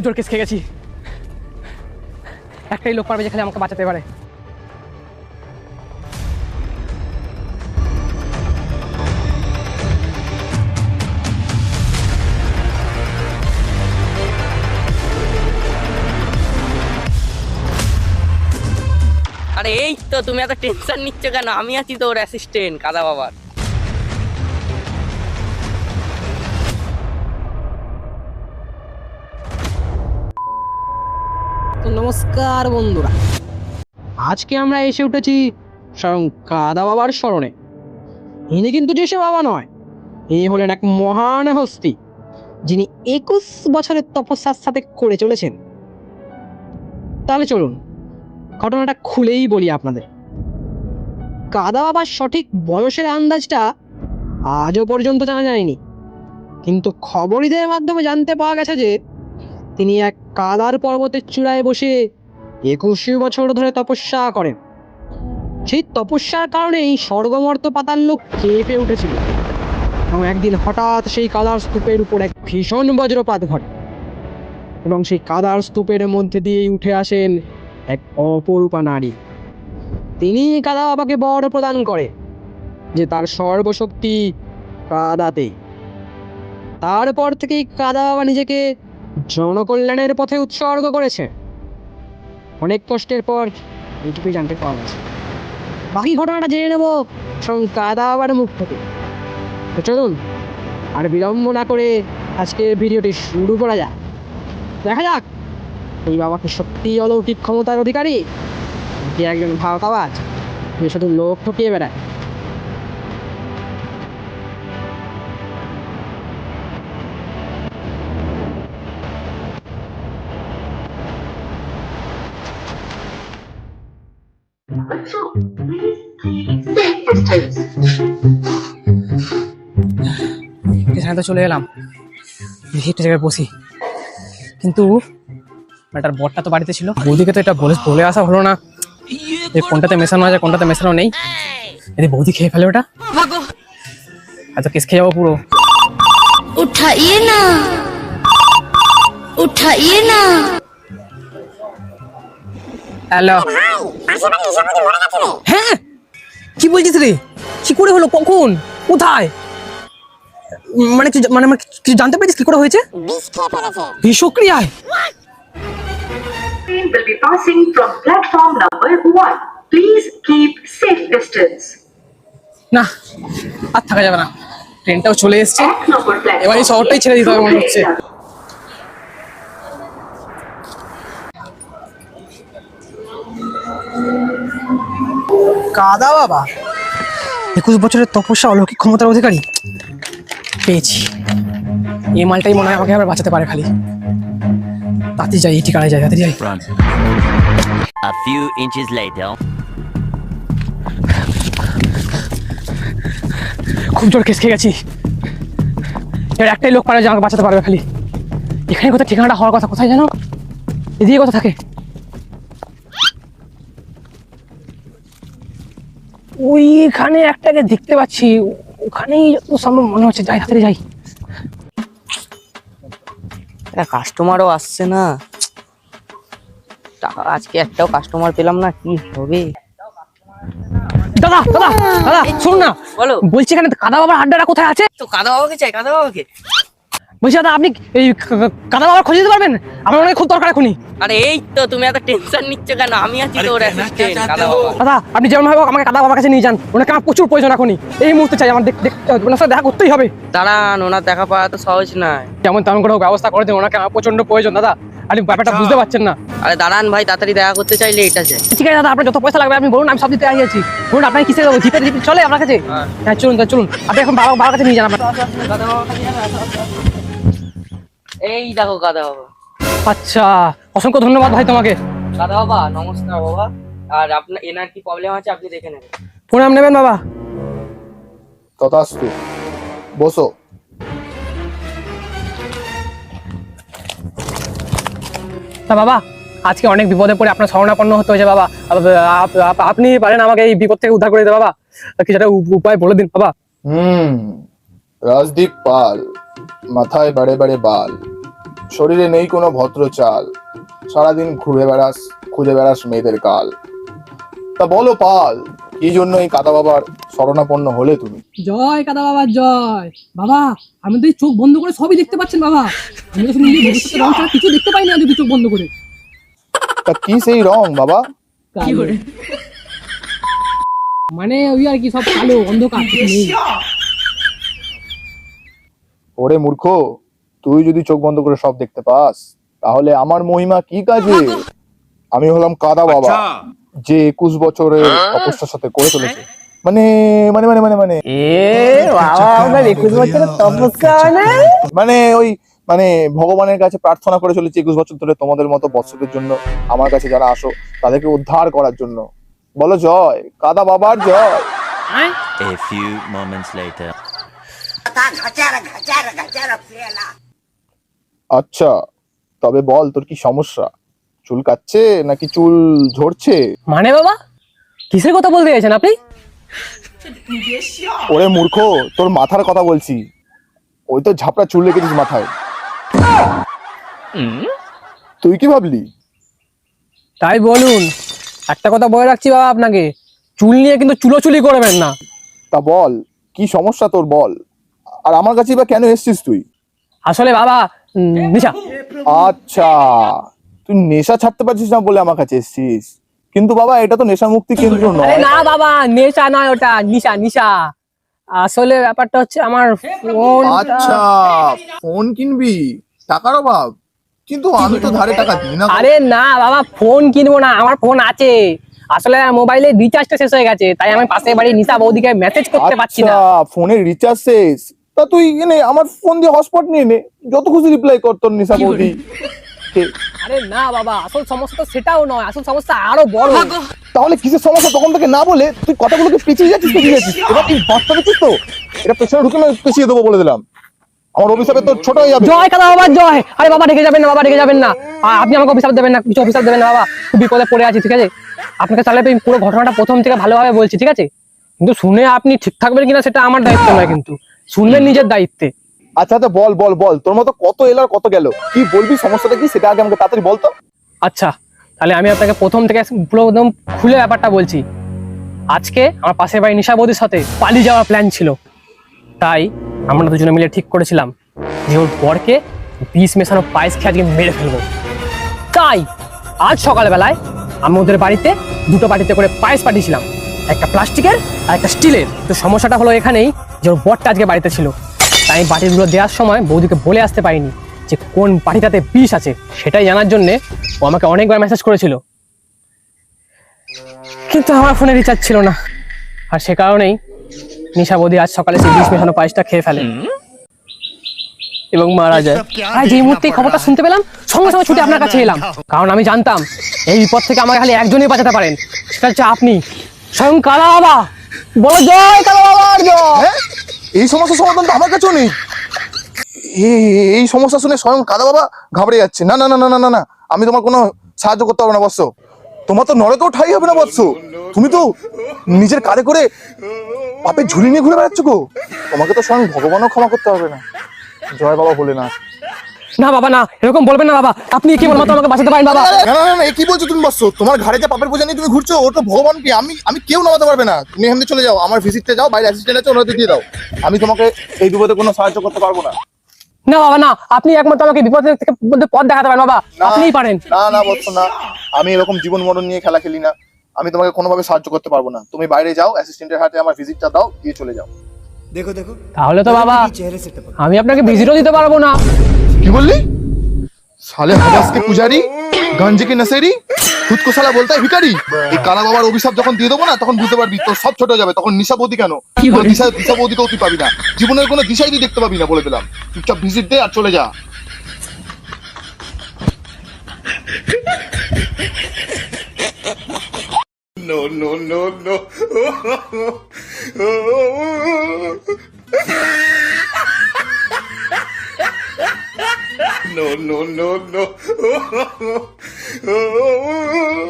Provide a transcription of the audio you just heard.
জোর কেস খেয়ে গেছি। একটাই লোক পারবে যে খালি আমাকে বাঁচাতে পারে। আরে এই তো, তুমি এত টেনশন নিচ্ছ কেন? আমি আছি তো ওর অ্যাসিস্ট্যান্ট কাদা বাবার। তো নমস্কার বন্ধুরা, আজকে আমরা এসে উঠেছি স্বয়ং কাদা বাবার স্মরণে। ইনি কিন্তু যে সে বাবা নয়, ইনি হলেন এক মহান হস্তি, যিনি 21 বছরের তপস্যার সাথে করে চলেছেন। তাহলে চলুন ঘটনাটা খুলেই বলি আপনাদের। কাদা বাবার সঠিক বয়সের আন্দাজটা আজও পর্যন্ত জানা যায়নি, কিন্তু খবরিদের মাধ্যমে জানতে পাওয়া গেছে যে তিনি এক কাদার পর্বতের চূড়ায় বসে 21 বছর ধরে তপস্যা করেন। সেই তপস্যার কারণেই স্বর্গমর্ত পাতাল লোক কেঁপে উঠেছিল, এবং একদিন হঠাৎ সেই কাদার স্তূপের উপর এক ভীষণ বজ্রপাত ঘটে, এবং সেই কাদার স্তূপের মধ্যে দিয়েই উঠে আসেন এক অপরূপা নারী। তিনি কাদা বাবাকে বর প্রদান করে যে তার সর্বশক্তি কাদাতে। তারপর থেকেই কাদা বাবা নিজেকে জনকল্যাণের পথে উৎসর্গ করেছে। অনেক কষ্টের পর এইটুকুই জানতে পাওয়া গেছে। বাকি ঘটনাটা জেনে নেব স্বয়ং কাদা বাবার মুখ থেকে। তো চলুন আর বিলম্ব না করে আজকে ভিডিওটি শুরু করা যাক। দেখা যাক এই বাবাকে সত্যিই অলৌকিক ক্ষমতার অধিকারী, যে একজন ভাওতাবাজ যে শুধু লোক ঠকিয়ে বেড়ায়। এখানে তো চলে এলাম, দেখি একটা জায়গায় বসি। কিন্তু এটার বরটা তো বাড়িতে ছিল, বৌদিকে তো এটা বলে আসা হলো না যে কোনটাতে মেশানো আছে কোনটাতে মেশানো নেই। যদি বৌদি খেয়ে ফেলে ওটা, এত কেস খেয়ে যাবো পুরো। उठाइए ना, उठाइए ना। হ্যালো, হ্যাঁ কি বলছিস রে? কি করে হলো, কখন, কোথায়? মানে তুই জানতে পেরেছিস কি করে হয়েছে? বিষক্রিয়ায়? Train will be passing from platform number 1. Please keep safe distance. না, আর থাকা যাবে না, ট্রেনটাও চলে এসছে, এক নম্বর platform এবার এই শহরটাই ছেড়ে দিতে হবে মনে হচ্ছে। কাদা বাবা 21 বছরের তপস্যা, অলৌকিক ক্ষমতার অধিকারী। পেয়েছি, এই মালটাই মনে হয় আমাকে আবার বাঁচাতে পারে। খালি তাতে যাই, এই ঠিকানায় যাই, তাতে যাই। A few inches later. খুব জোর কেস খেয়ে গেছি। এর একটাই লোক পারে যে আমাকে বাঁচাতে পারবে। খালি এখানে কোথায় ঠিকানাটা হওয়ার কথা, কোথায় জানো? এদিকে কোথা থাকে? ওইখানে একটাকে দেখতে পাচ্ছি, ওখানেই যত সম্ভব মনে হচ্ছে। যাই, হাতে যাই। কাস্টমারও আসছে না, টাকা আজকে একটাও কাস্টমার পেলাম না, কি হবে? দাদা দাদা দাদা, শোন না, বলো। বলছি এখানে কাদা বাবার আড্ডাটা কোথায় আছে? তো কাদা বাবাকে চাই, কাদা বাবাকে। বলছি দাদা, আপনি এই কাদা বাবার খোঁজ দিতে পারবেন? আমার অনেক খুব দরকার এখনই। আরে এই তো, তুমি এত টেনশন নিচ্ছ কেন? আমি আছি তো ওর অ্যাসিস্ট্যান্ট কাদা বাবা। দাদা আপনি যেমন ভাবে হোক আমাকে কাদা বাবার কাছে নিয়ে যান, ওনাকে আমার প্রচুর প্রয়োজন এখনই, এই মুহূর্তে চাই। আমার ওনার সাথে দেখা করতেই হবে। দাঁড়ান, ওনার দেখা পাওয়া তো সহজ নয়। যেমন তেমন করে হোক ব্যবস্থা করে দিন, ওনাকে আমার প্রচন্ড প্রয়োজন। দাদা আপনি ব্যাপারটা বুঝতে পারছেন না। আরে দাঁড়ান ভাই, তাড়াতাড়ি দেখা করতে চাইলে এটা চাই। ঠিক আছে দাদা, আপনার যত পয়সা লাগবে আপনি বলুন, আমি সব দিতে রাজি আছি। বলুন আপনাকে কিসে দেবো, জিপে চলে আপনার কাছে? হ্যাঁ চলুন, চলুন আপনি এখন বাবার কাছে নিয়ে যান। আপনার এই দেখো কাদা বাবা। আচ্ছা, অসংখ্য ধন্যবাদ ভাই তোমাকে। কাদা বাবা নমস্কার বাবা। আর আপনার এনার কি প্রবলেম আছে আপনি দেখে নেবেন। প্রণাম নেবেন বাবা। তথাস্তু, বসো। তা বাবা, আজকে অনেক বিপদে পড়ে আপনার শরণাপন্ন হতে হয়েছে বাবা। আপনি পারেন আমাকে এই বিপদ থেকে উদ্ধার করে দিতে বাবা? কিছু একটা উপায় বলে দিন বাবা। রাজদীপ পাল, মাথায় বড়ে বড়ে বাল, শরীরে নেই কোনো ভদ্র চাল, সারাদিন ঘুরে বেড়াস, খুঁজে বেড়াস মেয়েদের কাল। তা বলো পাল, কি জন্য এই কাদা বাবার শরণাপন্ন হলে তুমি? জয় কাদা বাবার জয়। বাবা, আমি তো এই চোখ বন্ধ করে সবই দেখতে পাচ্ছেন বাবা। আমি তো শুনি ভবিষ্যতের রং ছাড়া কিছু দেখতে পাই না যদি চোখ বন্ধ করে। তা কি সেই রং বাবা? মানে ওই আর কি, সব কালো অন্ধকার কিছু নেই। ওরে মূর্খ, তুই যদি চোখ বন্ধ করে সব দেখতে পাস, তাহলে আমার মহিমা কি কাজে? আমি হলাম কাদা বাবা, যে 21 বছরের তপস্যার সাথে করে চলেছে। মানে মানে মানে মানে মানে মানে ওই মানে ভগবানের কাছে প্রার্থনা করে চলেছি 21 বছর ধরে, তোমাদের মতো বৎসদের জন্য, আমার কাছে যারা আসো তাদেরকে উদ্ধার করার জন্য। বলো জয়, কাদা বাবার জয়। A few moments later. আচ্ছা, তবে বল তোর কি সমস্যা? চুল কাচ্ছে নাকি চুল ঝরছে? মানে বাবা, কিসের কথা বলতে চাইছেন আপনি? ওরে মূর্খ, তোর মাথার কথা বলছি। ওই তো ঝাপড়া চুল রেখেছিস মাথায়। তুই কি ভাবলি? তাই বলুন। একটা কথা বলে রাখছি বাবা আপনাকে, চুল নিয়ে কিন্তু চুলোচুলি করবেন না। তা বল, কি সমস্যা তোর বল। আর আমার কাছে বা কেন এসেছিস তুই? আসলে বাবা, নিশা। আচ্ছা, তুই নেশা ছাড়তে পারছিস না বলে আমার কাছে এসেছিস। কিন্তু বাবা, এটা তো নেশা মুক্তি কেন্দ্র আরে নয়। না বাবা, নেশা নয় ওটা, নিশা নিশা। আসলে ব্যাপারটা হচ্ছে আমার ফোন। আচ্ছা, ফোন কিনবি, টাকার অভাব। কিন্তু আমি তো ধারে টাকা দিই না। আরে না বাবা, ফোন কিনবো না, আমার ফোন আছে। আসলে মোবাইলে রিচার্জটা শেষ হয়ে গেছে, তাই আমি পাশের বাড়ি নিশা বৌদিকে মেসেজ করতে পারছি না। আচ্ছা, ফোনের রিচার্জ শেষ। তা তুই এনে আমার ফোন দিয়ে হটস্পট নিয়ে নে, যত খুশি রিপ্লাই কর তোর নিশা বৌদি। আরে না বাবা, আসল সমস্যা তো সেটাও নয়, আসল সমস্যা আরো বড়। তাহলে কিসের সমস্যা তখন থেকে না বলে তুই কথাগুলোকে পিছিয়ে যাচ্ছিস? এবার তুই বাচ্চা দেখছিস তো, এটা পেছনে ঢুকে আমি পেছিয়ে দেবো বলে দিলাম। আমার অভিশাপে তোর ছোট হয়ে যাবে। জয় কাদা বাবা জয়। আরে বাবা রেখে যাবেন না, বাবা রেখে যাবেন না। আপনি আমাকে অভিশাপ দেবেন না, কিছু অভিশাপ দেবেন না বাবা। খুব বিপদে পড়ে আছি, ঠিক আছে? আপনাকে তাহলে আমি পুরো ঘটনাটা প্রথম থেকে ভালোভাবে বলছি, ঠিক আছে? কিন্তু শুনে আপনি ঠিক থাকবেন কিনা সেটা আমার দায়িত্ব নয়, কিন্তু শুনবেন নিজের দায়িত্বে। আচ্ছা আচ্ছা, বল বল বল, তোর মতো কত এলো আর কত গেল, কি বলবি, সমস্যাটা কি সেটা আগে আমাকে তাড়াতাড়ি বলতো। আচ্ছা, তাহলে আমি আপনাকে প্রথম থেকে পুরো একদম খুলে ব্যাপারটা বলছি। আজকে আমার পাশের বাড়ি নিশা বৌদির সাথে পালিয়ে যাওয়ার প্ল্যান ছিল, তাই আমরা দুজনে মিলে ঠিক করেছিলাম যে ওর বরকে বিষ মেশানো পায়েস খেয়ে আজকে মেরে ফেলবো। তাই আজ সকালবেলায় আমি ওদের বাড়িতে দুটো বাটিতে করে পায়েস পাঠিয়েছিলাম, একটা প্লাস্টিকের আর একটা স্টিলের। তো সমস্যাটা হলো এখানেই যে ওর বরটা আজকে বাড়িতে ছিল, তাই আমি বাটিগুলো দেওয়ার সময় বৌদিকে বলে আসতে পারিনি যে কোন বাটিটাতে বিষ আছে। সেটাই জানার জন্যে ও আমাকে অনেকবার মেসেজ করেছিল, কিন্তু আমার ফোনে রিচার্জ ছিল না। আর সে কারণেই নিশা বৌদি আজ সকালে সেই বিষ মেশানো পায়েসটা খেয়ে ফেলে এবং মারা যায়। আর যে মুহূর্তে খবরটা শুনতে পেলাম, সঙ্গে সঙ্গে ছুটে আপনার কাছে এলাম, কারণ আমি জানতাম এই বিপদ থেকে আমাকে খালি একজনই বাঁচাতে পারেন, সেটা হচ্ছে আপনি, স্বয়ং কালা বাবা। বলো জয় কালা বাবার জয়। এই সমস্যার সমাধান তো আমার কাছেও নেই। এই সমস্যা শুনে স্বয়ং কাদা বাবা ঘাবড়ে যাচ্ছে। না না না না না না না, আমি তোমার কোনো সাহায্য করতে পারবো না বৎস। তোমার তো নরকেও ঠাই হবে না বৎস। তুমি তো নিজের কাঁধে করে পাপের ঝুলি নিয়ে ঘুরে বেড়াচ্ছ গো। তোমাকে তো স্বয়ং ভগবানও ক্ষমা করতে হবে না। জয় বাবা বলে না। না বাবা না, এরকম বলবেন না বাবা, আপনি কি বলবেন আমাকে বাঁচাতে পারেন বাবা? না না না, কি বলছো তুমি বৎস? তোমার ঘাড়ে যে পাপের বোঝা নিয়ে তুমি ঘুরছো, ওটা ভগবান কি আমি কেউ নামাতে পারবে না। তুমি এখান থেকে চলে যাও, আমার ভিজিটে যাও, বাইরে অ্যাসিস্ট্যান্ট আছে ওনাদের দিয়ে দাও। আমি তোমাকে এই বিপদে কোনো সাহায্য করতে পারবো না। না বাবা না, আপনি একমাত্র আমাকে বিপদ থেকে পথ দেখাতে পারেন বাবা, আপনিই পারেন। না না বৎস না, আমি এরকম জীবন মরণ নিয়ে খেলা খেলি না। আমি তোমাকে কোনোভাবে সাহায্য করতে পারবো না। তুমি বাইরে যাও, অ্যাসিস্ট্যান্টের হাতে আমার ভিজিটটা দাও, দিয়ে চলে যাও। देखो देखो তাহলে তো বাবা আমি আপনাকে ভিজিটও দিতে পারবো না। কি বললি? साले हवस के पुजारी, गांजे के नशेरी, खुद को साला बोलता है भिखारी। এই কালা বাবার অভিশাপ যখন দিয়ে দেবো না, তখন বুঝতে পারবি তোর সব ছোট হয়ে যাবে। তখন নিশা বৌদি কেন, দিশা বৌদিকেও তুই পাবি না, জীবনের কোনো দিশাই তুই দেখতে পাবি না, বলে দিলাম। চুপচাপ ভিজিট দে আর চলে যা। no no no no no no no no